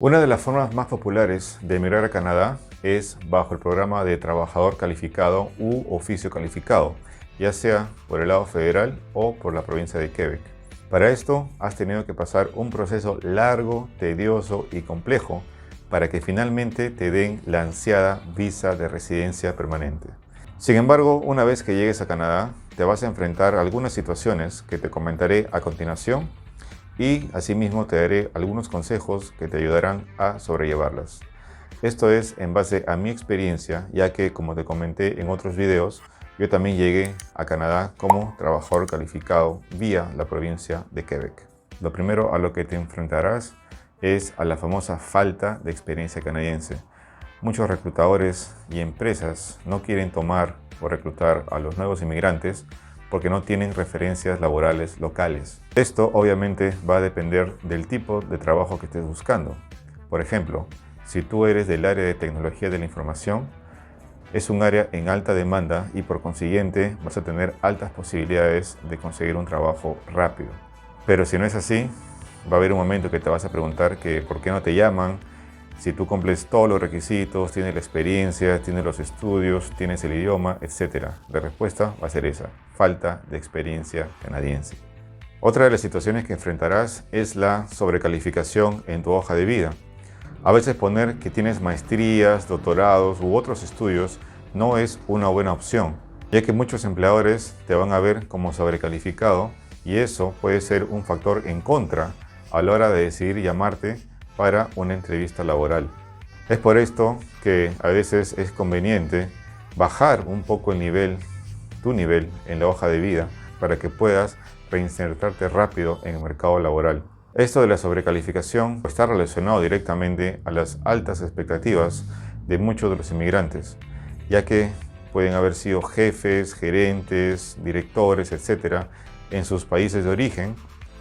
Una de las formas más populares de emigrar a Canadá es bajo el programa de trabajador calificado u oficio calificado, ya sea por el lado federal o por la provincia de Quebec. Para esto has tenido que pasar un proceso largo, tedioso y complejo para que finalmente te den la ansiada visa de residencia permanente. Sin embargo, una vez que llegues a Canadá, te vas a enfrentar a algunas situaciones que te comentaré a continuación y asimismo te daré algunos consejos que te ayudarán a sobrellevarlas. Esto es en base a mi experiencia, ya que como te comenté en otros videos, yo también llegué a Canadá como trabajador calificado vía la provincia de Quebec. Lo primero a lo que te enfrentarás es a la famosa falta de experiencia canadiense. Muchos reclutadores y empresas no quieren tomar o reclutar a los nuevos inmigrantes porque no tienen referencias laborales locales. Esto obviamente va a depender del tipo de trabajo que estés buscando. Por ejemplo, si tú eres del área de tecnología de la información, es un área en alta demanda y por consiguiente vas a tener altas posibilidades de conseguir un trabajo rápido. Pero si no es así, va a haber un momento que te vas a preguntar que por qué no te llaman, si tú cumples todos los requisitos, tienes la experiencia, tienes los estudios, tienes el idioma, etc. La respuesta va a ser esa: falta de experiencia canadiense. Otra de las situaciones que enfrentarás es la sobrecalificación en tu hoja de vida. A veces poner que tienes maestrías, doctorados u otros estudios no es una buena opción, ya que muchos empleadores te van a ver como sobrecalificado y eso puede ser un factor en contra a la hora de decidir llamarte para una entrevista laboral. Es por esto que a veces es conveniente bajar un poco tu nivel en la hoja de vida para que puedas reinsertarte rápido en el mercado laboral. Esto de la sobrecalificación está relacionado directamente a las altas expectativas de muchos de los inmigrantes, ya que pueden haber sido jefes, gerentes, directores, etcétera, en sus países de origen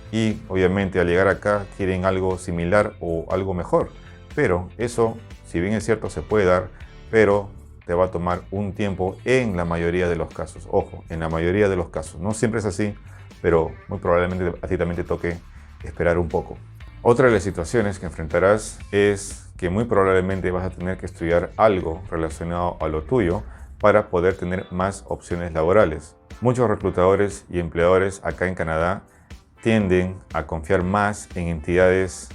y obviamente al llegar acá quieren algo similar o algo mejor. Pero eso, si bien es cierto, se puede dar, pero te va a tomar un tiempo en la mayoría de los casos. Ojo, en la mayoría de los casos. No siempre es así, pero muy probablemente a ti también te toque esperar un poco. Otra de las situaciones que enfrentarás es que muy probablemente vas a tener que estudiar algo relacionado a lo tuyo para poder tener más opciones laborales. Muchos reclutadores y empleadores acá en Canadá tienden a confiar más en entidades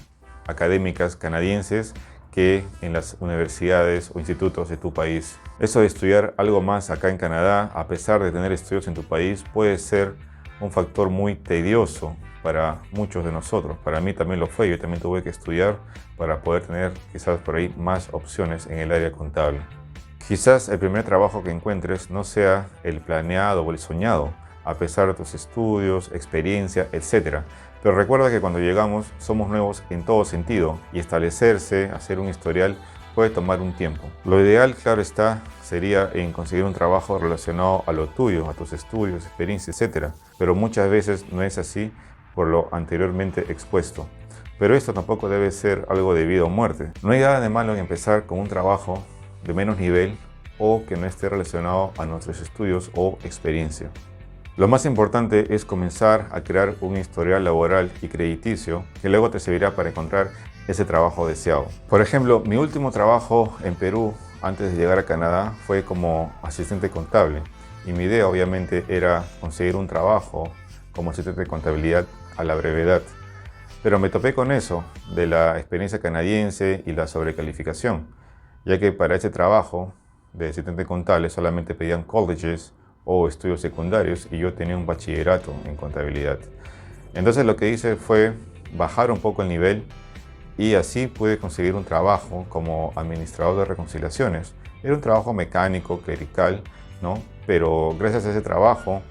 académicas canadienses que en las universidades o institutos de tu país. Eso de estudiar algo más acá en Canadá, a pesar de tener estudios en tu país, puede ser un factor muy tedioso para muchos de nosotros. Para mí también lo fue, yo también tuve que estudiar para poder tener quizás por ahí más opciones en el área contable. Quizás el primer trabajo que encuentres no sea el planeado o el soñado, a pesar de tus estudios, experiencia, etc. Pero recuerda que cuando llegamos somos nuevos en todo sentido y establecerse, hacer un historial puede tomar un tiempo. Lo ideal, claro está, sería en conseguir un trabajo relacionado a lo tuyo, a tus estudios, experiencia, etc. Pero muchas veces no es así por lo anteriormente expuesto. Pero esto tampoco debe ser algo de vida o muerte. No hay nada de malo en empezar con un trabajo de menos nivel o que no esté relacionado a nuestros estudios o experiencia. Lo más importante es comenzar a crear un historial laboral y crediticio que luego te servirá para encontrar ese trabajo deseado. Por ejemplo, mi último trabajo en Perú antes de llegar a Canadá fue como asistente contable y mi idea obviamente era conseguir un trabajo como asistente de contabilidad a la brevedad. Pero me topé con eso de la experiencia canadiense y la sobrecalificación, ya que para ese trabajo de asistente contable solamente pedían colleges o estudios secundarios y yo tenía un bachillerato en contabilidad. Entonces lo que hice fue bajar un poco el nivel y así pude conseguir un trabajo como administrador de reconciliaciones. Era un trabajo mecánico, clerical, ¿no? Pero gracias a ese trabajo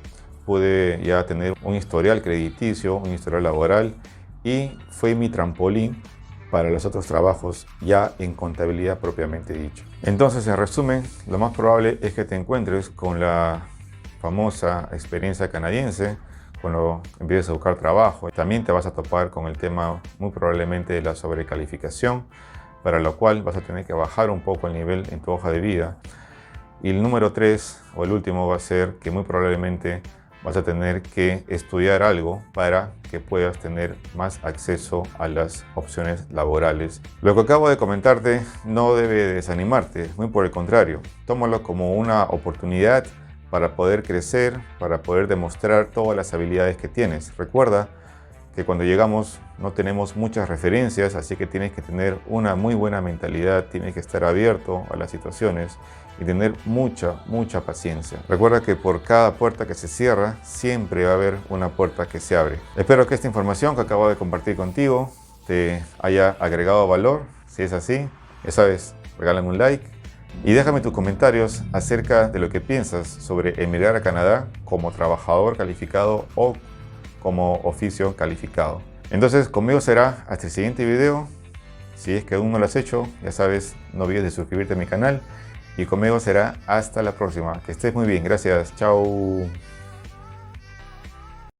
pude ya tener un historial crediticio, un historial laboral y fue mi trampolín para los otros trabajos ya en contabilidad propiamente dicho. Entonces, en resumen, lo más probable es que te encuentres con la famosa experiencia canadiense cuando empieces a buscar trabajo. También te vas a topar con el tema muy probablemente de la sobrecalificación, para lo cual vas a tener que bajar un poco el nivel en tu hoja de vida. Y el número 3 o el último va a ser que muy probablemente vas a tener que estudiar algo para que puedas tener más acceso a las opciones laborales. Lo que acabo de comentarte no debe desanimarte, muy por el contrario, tómalo como una oportunidad para poder crecer, para poder demostrar todas las habilidades que tienes. Recuerda que cuando llegamos no tenemos muchas referencias, así que tienes que tener una muy buena mentalidad, tienes que estar abierto a las situaciones y tener mucha paciencia. Recuerda que por cada puerta que se cierra, siempre va a haber una puerta que se abre. Espero que esta información que acabo de compartir contigo te haya agregado valor. Si es así, ya sabes, regálame un like y déjame tus comentarios acerca de lo que piensas sobre emigrar a Canadá como trabajador calificado o como oficio calificado. Entonces conmigo será hasta el siguiente video. Si es que aún no lo has hecho, ya sabes, no olvides de suscribirte a mi canal y conmigo será hasta la próxima. Que estés muy bien, gracias, chao.